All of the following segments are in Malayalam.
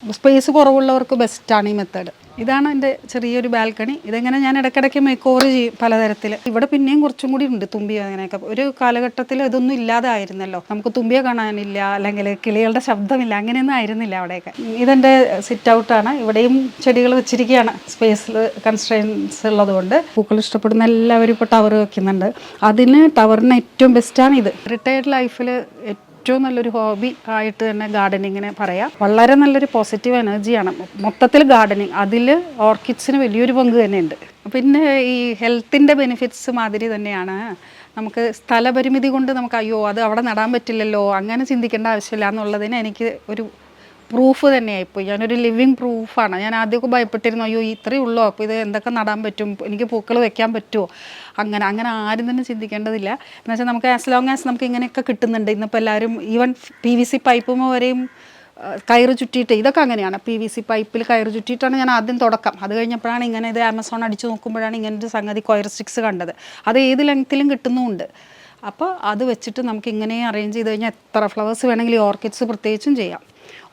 സ്പേസ് കുറവുള്ളവർക്ക് ബെസ്റ്റാണ് ഈ മെത്തേഡ്. ഇതാണ് എൻ്റെ ചെറിയൊരു ബാൽക്കണി. ഇതെങ്ങനെ ഞാൻ ഇടയ്ക്കിടയ്ക്ക് മേക്ക് ഓവർ ചെയ്യും പലതരത്തിൽ. ഇവിടെ പിന്നെയും കുറച്ചും കൂടി ഉണ്ട് തുമ്പിയ. അങ്ങനെയൊക്കെ ഒരു കാലഘട്ടത്തിൽ ഇതൊന്നും ഇല്ലാതായിരുന്നല്ലോ. നമുക്ക് തുമ്പിയെ കാണാനില്ല, അല്ലെങ്കിൽ കിളികളുടെ ശബ്ദമില്ല, അങ്ങനെയൊന്നും ആയിരുന്നില്ല അവിടെയൊക്കെ. ഇതെൻ്റെ സിറ്റ് ഔട്ടാണ്. ഇവിടെയും ചെടികൾ വെച്ചിരിക്കുകയാണ്. സ്പേസിൽ കൺസ്ട്രെയിൻസ് ഉള്ളതുകൊണ്ട് പൂക്കൾ ഇഷ്ടപ്പെടുന്ന എല്ലാവരും ഇപ്പോൾ ടവർ വെക്കുന്നുണ്ട്. അതിന് ടവറിന് ഏറ്റവും ബെസ്റ്റാണ് ഇത്. റിട്ടയർഡ് ലൈഫിൽ ഏറ്റവും നല്ലൊരു ഹോബി ആയിട്ട് തന്നെ ഗാർഡനിങ്ങിനെ പറയാം. വളരെ നല്ലൊരു പോസിറ്റീവ് എനർജിയാണ് മൊത്തത്തിൽ ഗാർഡനിങ്. അതിൽ ഓർക്കിഡ്സിന് വലിയൊരു പങ്ക് തന്നെയുണ്ട്. പിന്നെ ഈ ഹെൽത്തിൻ്റെ ബെനിഫിറ്റ്സ് മാതിരി തന്നെയാണ്. നമുക്ക് സ്ഥലപരിമിതി കൊണ്ട് നമുക്ക് അയ്യോ അത് അവിടെ നടാൻ പറ്റില്ലല്ലോ അങ്ങനെ ചിന്തിക്കേണ്ട ആവശ്യമില്ല എന്നുള്ളതിന് എനിക്ക് ഒരു പ്രൂഫ് തന്നെയായിപ്പോയി. ഞാനൊരു ലിവിങ് പ്രൂഫാണ്. ഞാൻ ആദ്യമൊക്കെ ഭയപ്പെട്ടിരുന്നു, അയ്യോ ഇത്രയേ ഉള്ളൂ, അപ്പോൾ ഇത് എന്തൊക്കെ നടാൻ പറ്റും, എനിക്ക് പൂക്കൾ വെക്കാൻ പറ്റുമോ, അങ്ങനെ ആരും തന്നെ ചിന്തിക്കേണ്ടതില്ല. എന്ന് വെച്ചാൽ നമുക്ക് ആസ് ലോങ് ആസ് നമുക്ക് ഇങ്ങനെയൊക്കെ കിട്ടുന്നുണ്ട്. ഇന്നിപ്പോൾ എല്ലാവരും ഈവൻ PVC പൈപ്പും വരെയും കയറ് ചുറ്റിയിട്ട്, ഇതൊക്കെ അങ്ങനെയാണ്. PVC പൈപ്പിൽ കയറ് ചുറ്റിയിട്ടാണ് ഞാൻ ആദ്യം തുടക്കം. അത് കഴിഞ്ഞപ്പോഴാണ് ഇങ്ങനെ ഇത് ആമസോൺ അടിച്ച് നോക്കുമ്പോഴാണ് ഇങ്ങനൊരു സംഗതി കൊയർ സ്റ്റിക്സ് കണ്ടത്. അത് ഏത് ലെങ്ത്തിലും കിട്ടുന്നുമുണ്ട്. അപ്പോൾ അത് വെച്ചിട്ട് നമുക്ക് ഇങ്ങനെ അറേഞ്ച് ചെയ്ത് കഴിഞ്ഞാൽ എത്ര ഫ്ലവേഴ്സ് വേണമെങ്കിലും ഓർക്കിഡ്സ് പ്രത്യേകിച്ചും ചെയ്യാം.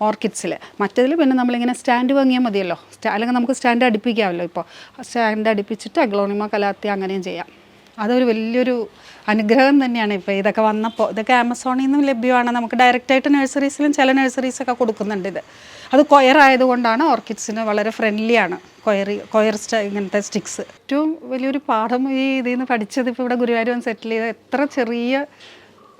ഓർക്കിഡ്സിൽ മറ്റേതിൽ പിന്നെ നമ്മളിങ്ങനെ സ്റ്റാൻഡ് വാങ്ങിയാൽ മതിയല്ലോ. അല്ലെങ്കിൽ നമുക്ക് സ്റ്റാൻഡ് അടുപ്പിക്കാമല്ലോ. ഇപ്പോൾ സ്റ്റാൻഡ് അടുപ്പിച്ചിട്ട് അഗ്ലോണിമ കലാത്തി അങ്ങനെയും ചെയ്യാം. അതൊരു വലിയൊരു അനുഗ്രഹം തന്നെയാണ്. ഇപ്പോൾ ഇതൊക്കെ വന്നപ്പോൾ ഇതൊക്കെ ആമസോണിൽ നിന്നും ലഭ്യമാണ്. നമുക്ക് ഡയറക്റ്റായിട്ട് നഴ്സറീസിലും ചില നഴ്സറീസൊക്കെ കൊടുക്കുന്നുണ്ട് ഇത്. അത് കൊയർ ആയതുകൊണ്ടാണ് ഓർക്കിഡ്സിന് വളരെ ഫ്രണ്ട്ലിയാണ് കൊയർ ഇങ്ങനത്തെ സ്റ്റിക്സ്. ഏറ്റവും വലിയൊരു പാഠം ഇതിൽ നിന്ന് പഠിച്ചത് ഇപ്പോൾ ഇവിടെ ഗുരുവായൂർ സെറ്റിൽ ചെയ്ത് എത്ര ചെറിയ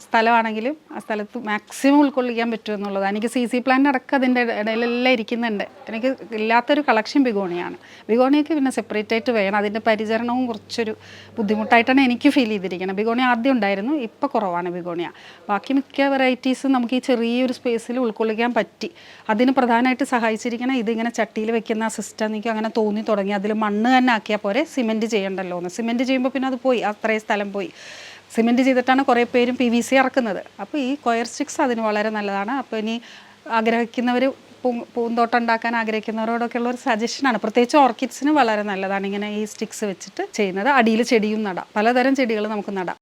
സ്ഥലമാണെങ്കിലും ആ സ്ഥലത്ത് മാക്സിമം ഉൾക്കൊള്ളിക്കാൻ പറ്റുമെന്നുള്ളത്. എനിക്ക് CC പ്ലാന്റ് അടക്കം അതിൻ്റെ ഇടയിലെല്ലാം ഇരിക്കുന്നുണ്ട്. എനിക്ക് ഇല്ലാത്തൊരു കളക്ഷൻ ബിഗോണിയാണ്. ബിഗോണിയൊക്കെ പിന്നെ സെപ്പറേറ്റ് ആയിട്ട് വേണം. അതിൻ്റെ പരിചരണവും കുറച്ചൊരു ബുദ്ധിമുട്ടായിട്ടാണ് എനിക്ക് ഫീൽ ചെയ്തിരിക്കുന്നത്. ബിഗോണിയ ആദ്യം ഉണ്ടായിരുന്നു, ഇപ്പോൾ കുറവാണ് ബിഗോണിയ. ബാക്കി മിക്ക വെറൈറ്റീസും നമുക്ക് ഈ ചെറിയൊരു സ്പേസിൽ ഉൾക്കൊള്ളിക്കാൻ പറ്റി. അതിന് പ്രധാനമായിട്ട് സഹായിച്ചിരിക്കണം ഇതിങ്ങനെ ചട്ടിയിൽ വെക്കുന്ന സിസ്റ്റം. എനിക്ക് അങ്ങനെ തോന്നി തുടങ്ങി. അതിൽ മണ്ണ് തന്നെ ആക്കിയാൽ പോരെ, സിമെൻറ്റ് ചെയ്യണ്ടല്ലോ എന്ന്. സിമെൻറ്റ് ചെയ്യുമ്പോൾ പിന്നെ അത് പോയി, അത്രയും സ്ഥലം പോയി. സിമെൻറ്റ് ചെയ്തിട്ടാണ് കുറേ പേരും PVC ഇറക്കുന്നത്. അപ്പോൾ ഈ കൊയർ സ്റ്റിക്സ് അതിന് വളരെ നല്ലതാണ്. അപ്പോൾ ഇനി ആഗ്രഹിക്കുന്നവർ പൂന്തോട്ടം ഉണ്ടാക്കാൻ ആഗ്രഹിക്കുന്നവരോടൊക്കെ ഉള്ളൊരു സജഷനാണ്. പ്രത്യേകിച്ച് ഓർക്കിഡ്സിന് വളരെ നല്ലതാണ് ഇങ്ങനെ ഈ സ്റ്റിക്സ് വെച്ചിട്ട് ചെയ്യുന്നത്. അടിയിൽ ചെടിയും നടാം, പലതരം ചെടികൾ നമുക്ക് നടാം.